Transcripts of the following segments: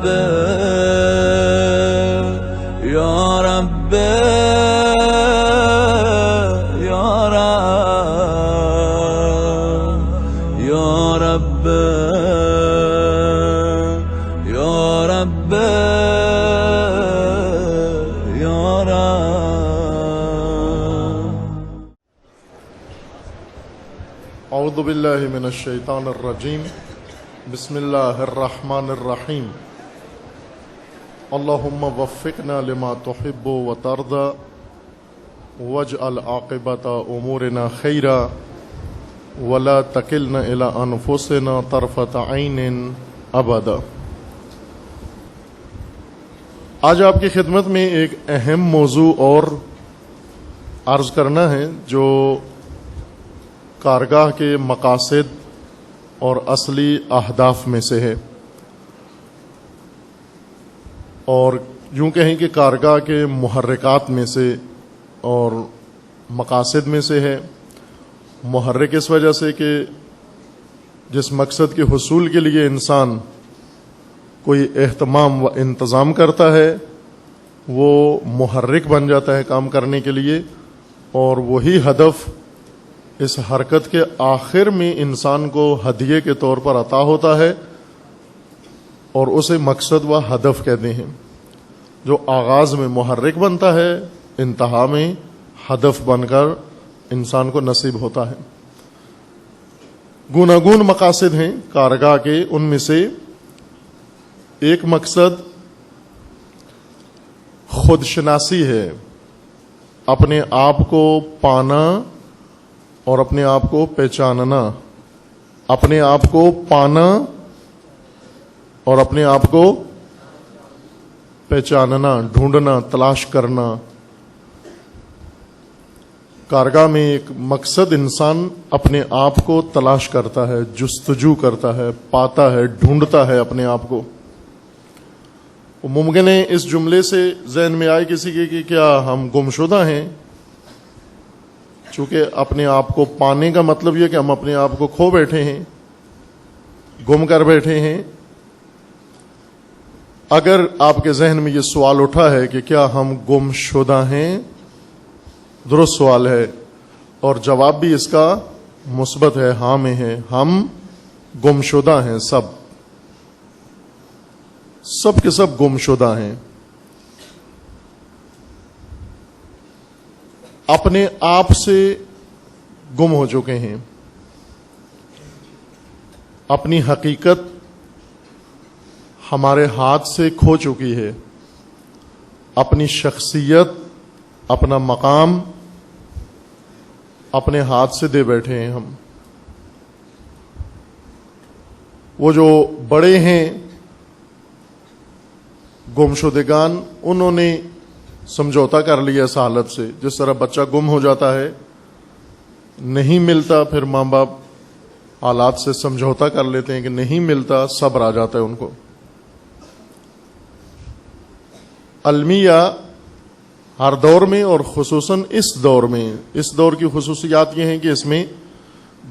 رب یا رب یا رب یا رب یا رب یا رب. اعوذ باللہ من الشیطان الرجیم. بسم اللہ الرحمن الرحیم. اللہم وفقنا لما تحب وترضى واجعل عاقبۃ امورنا خیرا ولا تکلنا الی انفسنا طرفۃ عین ابدا. آج آپ کی خدمت میں ایک اہم موضوع اور عرض کرنا ہے جو کارگاہ کے مقاصد اور اصلی اہداف میں سے ہے، اور یوں کہیں کہ کارگاہ کے محرکات میں سے اور مقاصد میں سے ہے. محرک اس وجہ سے کہ جس مقصد کے حصول کے لیے انسان کوئی اہتمام و انتظام کرتا ہے وہ محرک بن جاتا ہے کام کرنے کے لیے، اور وہی ہدف اس حرکت کے آخر میں انسان کو ہدیے کے طور پر عطا ہوتا ہے، اور اسے مقصد و ہدف کہتے ہیں. جو آغاز میں محرک بنتا ہے انتہا میں ہدف بن کر انسان کو نصیب ہوتا ہے. گوناگون مقاصد ہیں کارگاہ کے، ان میں سے ایک مقصد خود شناسی ہے، اپنے آپ کو پانا اور اپنے آپ کو پہچاننا. اپنے آپ کو پانا اور اپنے آپ کو پہچاننا، ڈھونڈنا، تلاش کرنا. کارگاہ میں ایک مقصد انسان اپنے آپ کو تلاش کرتا ہے، جستجو کرتا ہے، پاتا ہے، ڈھونڈتا ہے اپنے آپ کو. ممکن ہے اس جملے سے ذہن میں آئے کسی کے کہ کیا ہم گمشدہ ہیں؟ چونکہ اپنے آپ کو پانے کا مطلب یہ کہ ہم اپنے آپ کو کھو بیٹھے ہیں، گم کر بیٹھے ہیں. اگر آپ کے ذہن میں یہ سوال اٹھا ہے کہ کیا ہم گمشدہ ہیں، درست سوال ہے، اور جواب بھی اس کا مثبت ہے، ہاں میں ہے. ہم گمشدہ ہیں، سب کے سب گمشدہ ہیں. اپنے آپ سے گم ہو چکے ہیں. اپنی حقیقت ہمارے ہاتھ سے کھو چکی ہے. اپنی شخصیت، اپنا مقام اپنے ہاتھ سے دے بیٹھے ہیں ہم. وہ جو بڑے ہیں گمشدگان، انہوں نے سمجھوتا کر لیا اس حالت سے. جس طرح بچہ گم ہو جاتا ہے، نہیں ملتا، پھر ماں باپ حالات سے سمجھوتا کر لیتے ہیں کہ نہیں ملتا، صبر آ جاتا ہے ان کو. المیہ ہر دور میں اور خصوصاً اس دور کی خصوصیات یہ ہیں کہ اس میں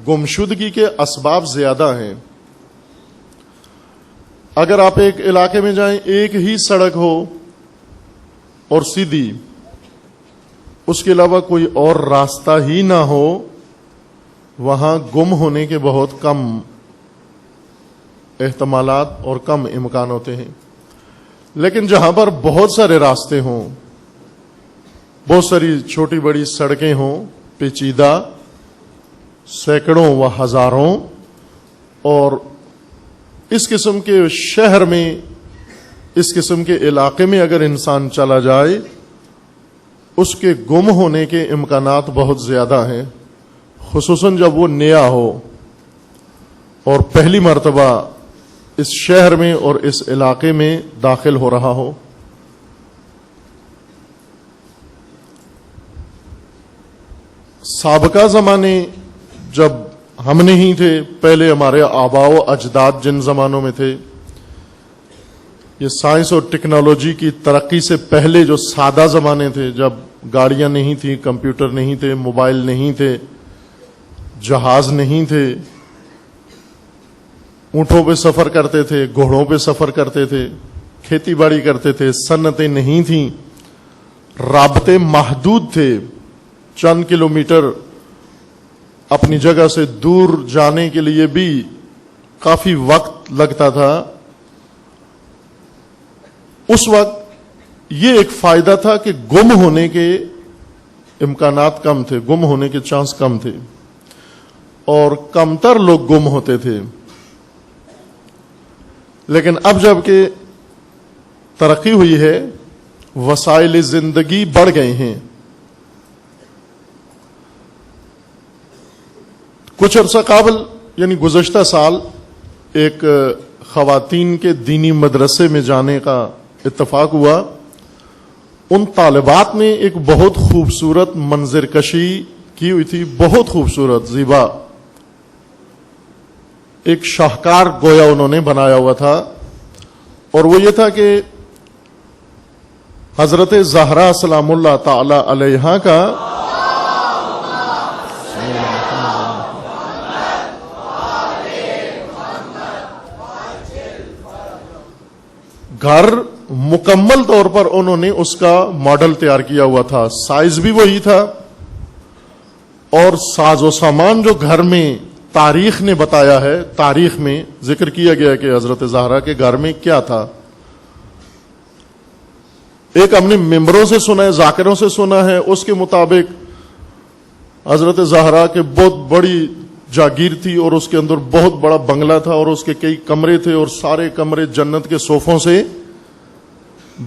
گمشدگی کے اسباب زیادہ ہیں. اگر آپ ایک علاقے میں جائیں، ایک ہی سڑک ہو اور سیدھی، اس کے علاوہ کوئی اور راستہ ہی نہ ہو، وہاں گم ہونے کے بہت کم احتمالات اور کم امکان ہوتے ہیں. لیکن جہاں پر بہت سارے راستے ہوں، بہت ساری چھوٹی بڑی سڑکیں ہوں، پیچیدہ، سینکڑوں و ہزاروں، اور اس قسم کے شہر میں، اس قسم کے علاقے میں اگر انسان چلا جائے، اس کے گم ہونے کے امکانات بہت زیادہ ہیں، خصوصاً جب وہ نیا ہو اور پہلی مرتبہ اس شہر میں اور اس علاقے میں داخل ہو رہا ہو. سابقہ زمانے جب ہم نہیں تھے، پہلے ہمارے آباء و اجداد جن زمانوں میں تھے، یہ سائنس اور ٹیکنالوجی کی ترقی سے پہلے جو سادہ زمانے تھے، جب گاڑیاں نہیں تھیں، کمپیوٹر نہیں تھے، موبائل نہیں تھے، جہاز نہیں تھے، اونٹوں پہ سفر کرتے تھے، گھوڑوں پہ سفر کرتے تھے، کھیتی باڑی کرتے تھے, صنعتیں نہیں تھیں, رابطے محدود تھے, چند کلومیٹر اپنی جگہ سے دور جانے کے لیے بھی کافی وقت لگتا تھا. اس وقت یہ ایک فائدہ تھا کہ گم ہونے کے امکانات کم تھے, گم ہونے کے چانس کم تھے, اور کمتر لوگ گم ہوتے تھے. لیکن اب جب کہ ترقی ہوئی ہے, وسائل زندگی بڑھ گئے ہیں, کچھ عرصہ قبل یعنی گزشتہ سال ایک خواتین کے دینی مدرسے میں جانے کا اتفاق ہوا. ان طالبات نے ایک بہت خوبصورت منظر کشی کی ہوئی تھی, بہت خوبصورت زیبا, ایک شاہکار گویا انہوں نے بنایا ہوا تھا, اور وہ یہ تھا کہ حضرت زہرا سلام اللہ تعالی علیہا کا گھر مکمل طور پر انہوں نے اس کا ماڈل تیار کیا ہوا تھا, سائز بھی وہی تھا, اور ساز و سامان جو گھر میں تاریخ نے بتایا ہے, تاریخ میں ذکر کیا گیا کہ حضرت زہرا کے گھر میں کیا تھا. ایک ہم نے ممبروں سے سنا ہے, ذاکروں سے سنا ہے, اس کے مطابق حضرت زہرا کے بہت بڑی جاگیر تھی, اور اس کے اندر بہت بڑا بنگلہ تھا, اور اس کے کئی کمرے تھے, اور سارے کمرے جنت کے صوفوں سے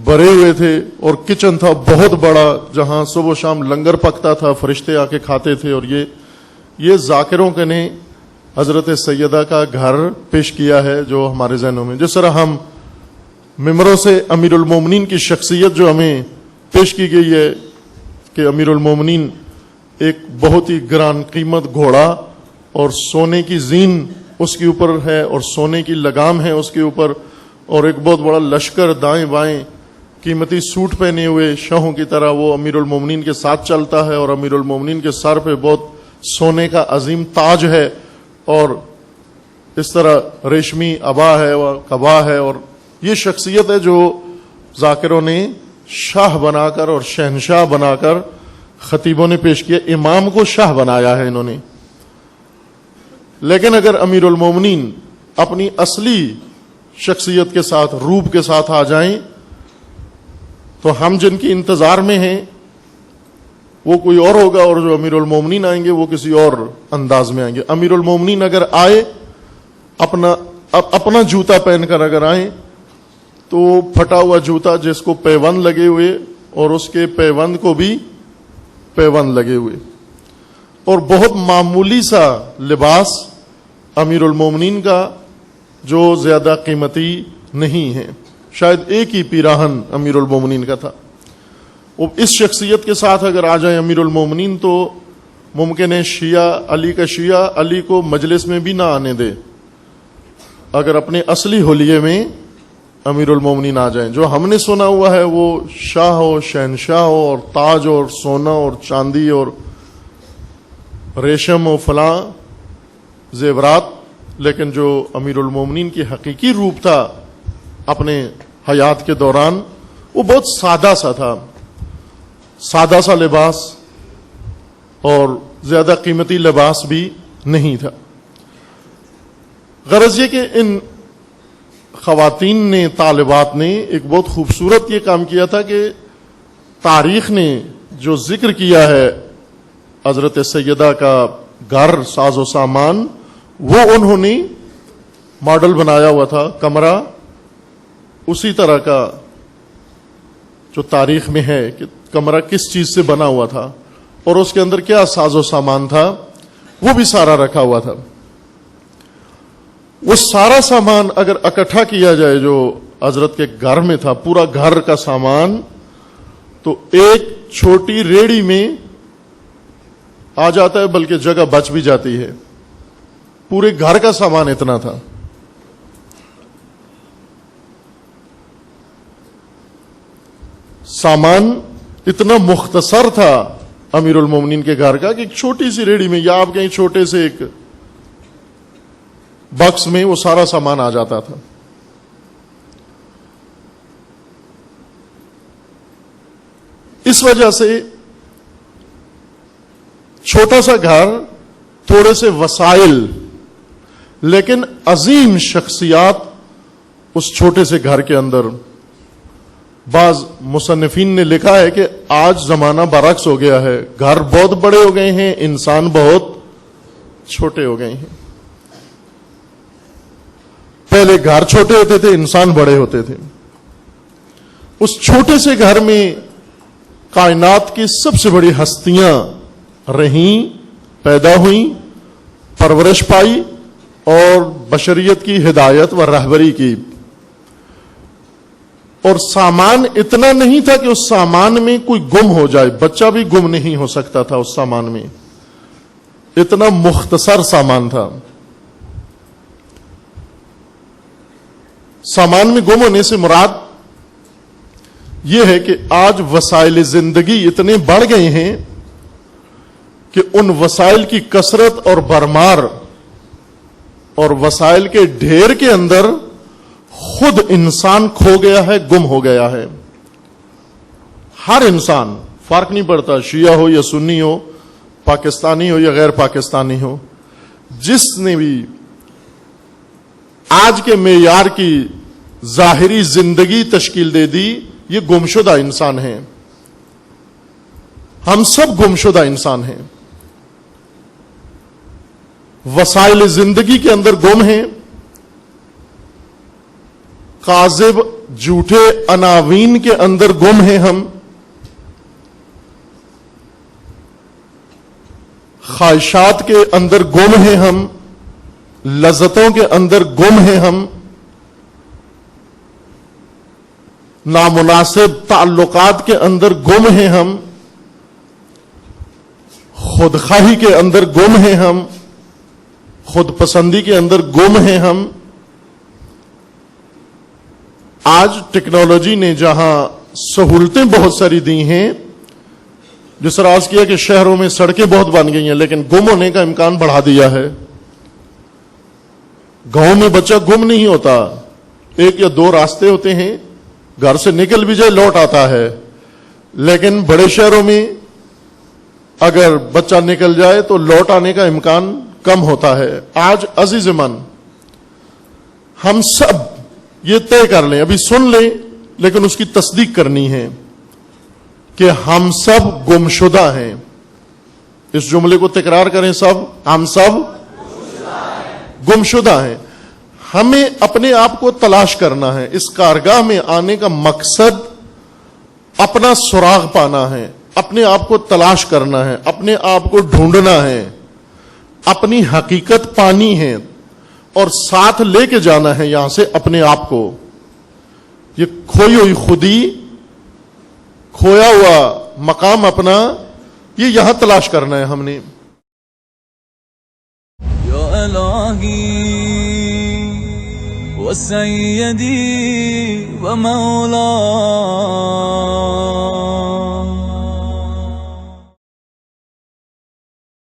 بھرے ہوئے تھے, اور کچن تھا بہت بڑا جہاں صبح و شام لنگر پکتا تھا, فرشتے آ کے کھاتے تھے. اور یہ ذاکروں کے نے حضرت سیدہ کا گھر پیش کیا ہے جو ہمارے ذہنوں میں. جس طرح ہم ممبروں سے امیر المومنین کی شخصیت جو ہمیں پیش کی گئی ہے کہ امیر المومنین ایک بہت ہی گران قیمت گھوڑا اور سونے کی زین اس کے اوپر ہے, اور سونے کی لگام ہے اس کے اوپر, اور ایک بہت بڑا لشکر دائیں بائیں قیمتی سوٹ پہنے ہوئے شاہوں کی طرح وہ امیر المومنین کے ساتھ چلتا ہے, اور امیر المومنین کے سر پہ بہت سونے کا عظیم تاج ہے, اور اس طرح ریشمی عبا ہے اور قبا ہے. اور یہ شخصیت ہے جو ذاکروں نے شاہ بنا کر اور شہنشاہ بنا کر خطیبوں نے پیش کیا, امام کو شاہ بنایا ہے انہوں نے. لیکن اگر امیر المومنین اپنی اصلی شخصیت کے ساتھ, روپ کے ساتھ آ جائیں تو ہم جن کی انتظار میں ہیں وہ کوئی اور ہوگا, اور جو امیر المومنین آئیں گے وہ کسی اور انداز میں آئیں گے. امیر المومنین اگر آئے اپنا جوتا پہن کر اگر آئیں تو پھٹا ہوا جوتا جس کو پیوند لگے ہوئے, اور اس کے پیوند کو بھی پیوند لگے ہوئے, اور بہت معمولی سا لباس امیر المومنین کا جو زیادہ قیمتی نہیں ہے, شاید ایک ہی پیراہن امیر المومنین کا تھا. وہ اس شخصیت کے ساتھ اگر آ جائیں امیر المومنین تو ممکن ہے علی کا شیعہ علی کو مجلس میں بھی نہ آنے دے اگر اپنے اصلی حلیے میں امیر المومنین آ جائیں. جو ہم نے سنا ہوا ہے وہ شاہ ہو, شہنشاہ ہو, اور تاج اور سونا اور چاندی اور ریشم و فلاں زیورات, لیکن جو امیر المومنین کی حقیقی روپ تھا اپنے حیات کے دوران وہ بہت سادہ سا تھا, سادہ سا لباس, اور زیادہ قیمتی لباس بھی نہیں تھا. غرض یہ کہ ان خواتین نے, طالبات نے ایک بہت خوبصورت یہ کام کیا تھا کہ تاریخ نے جو ذکر کیا ہے حضرت سیدہ کا گھر, ساز و سامان, وہ انہوں نے ماڈل بنایا ہوا تھا. کمرہ اسی طرح کا جو تاریخ میں ہے کہ کمرہ کس چیز سے بنا ہوا تھا اور اس کے اندر کیا ساز و سامان تھا وہ بھی سارا رکھا ہوا تھا. وہ سارا سامان اگر اکٹھا کیا جائے جو حضرت کے گھر میں تھا, پورا گھر کا سامان, تو ایک چھوٹی ریڑھی میں آ جاتا ہے, بلکہ جگہ بچ بھی جاتی ہے. پورے گھر کا سامان اتنا تھا. سامان اتنا مختصر تھا امیر المومنین کے گھر کا کہ ایک چھوٹی سی ریڑھی میں یا آپ کہیں چھوٹے سے ایک باکس میں وہ سارا سامان آ جاتا تھا. اس وجہ سے چھوٹا سا گھر، تھوڑے سے وسائل، لیکن عظیم شخصیات اس چھوٹے سے گھر کے اندر. بعض مصنفین نے لکھا ہے کہ آج زمانہ برعکس ہو گیا ہے، گھر بہت بڑے ہو گئے ہیں، انسان بہت چھوٹے ہو گئے ہیں. پہلے گھر چھوٹے ہوتے تھے، انسان بڑے ہوتے تھے. اس چھوٹے سے گھر میں کائنات کی سب سے بڑی ہستیاں رہیں، پیدا ہوئیں، پرورش پائی اور بشریت کی ہدایت و رہبری کی. اور سامان اتنا نہیں تھا کہ اس سامان میں کوئی گم ہو جائے، بچہ بھی گم نہیں ہو سکتا تھا اس سامان میں، اتنا مختصر سامان تھا. سامان میں گم ہونے سے مراد یہ ہے کہ آج وسائل زندگی اتنے بڑھ گئے ہیں کہ ان وسائل کی کثرت اور بھرمار اور وسائل کے ڈھیر کے اندر خود انسان کھو گیا ہے، گم ہو گیا ہے. ہر انسان، فرق نہیں پڑتا شیعہ ہو یا سنی ہو، پاکستانی ہو یا غیر پاکستانی ہو، جس نے بھی آج کے معیار کی ظاہری زندگی تشکیل دے دی، یہ گمشدہ انسان ہیں. ہم سب گمشدہ انسان ہیں، وسائل زندگی کے اندر گم ہیں، کاذب جھوٹے عناوین کے اندر گم ہیں، ہم خواہشات کے اندر گم ہیں، ہم لذتوں کے اندر گم ہیں، ہم نامناسب تعلقات کے اندر گم ہیں، ہم خودخواہی کے اندر گم ہیں، ہم خود پسندی کے اندر گم ہیں. ہم آج ٹیکنالوجی نے جہاں سہولتیں بہت ساری دی ہیں، جس طرح عرض کیا کہ شہروں میں سڑکیں بہت بن گئی ہیں، لیکن گم ہونے کا امکان بڑھا دیا ہے. گاؤں میں بچہ گم نہیں ہوتا، ایک یا دو راستے ہوتے ہیں، گھر سے نکل بھی جائے لوٹ آتا ہے. لیکن بڑے شہروں میں اگر بچہ نکل جائے تو لوٹ آنے کا امکان کم ہوتا ہے. آج عزیز من ہم سب یہ طے کر لیں، ابھی سن لیں لیکن اس کی تصدیق کرنی ہے کہ ہم سب گمشدہ ہیں. اس جملے کو تکرار کریں سب، ہم سب گمشدہ ہیں. ہمیں اپنے آپ کو تلاش کرنا ہے. اس کارگاہ میں آنے کا مقصد اپنا سراغ پانا ہے، اپنے آپ کو تلاش کرنا ہے، اپنے آپ کو ڈھونڈنا ہے، اپنی حقیقت پانی ہے اور ساتھ لے کے جانا ہے یہاں سے اپنے آپ کو. یہ کھوئی ہوئی خودی، کھویا ہوا مقام اپنا، یہ یہاں تلاش کرنا ہے ہم نے. یا الہی و سیدی و مولا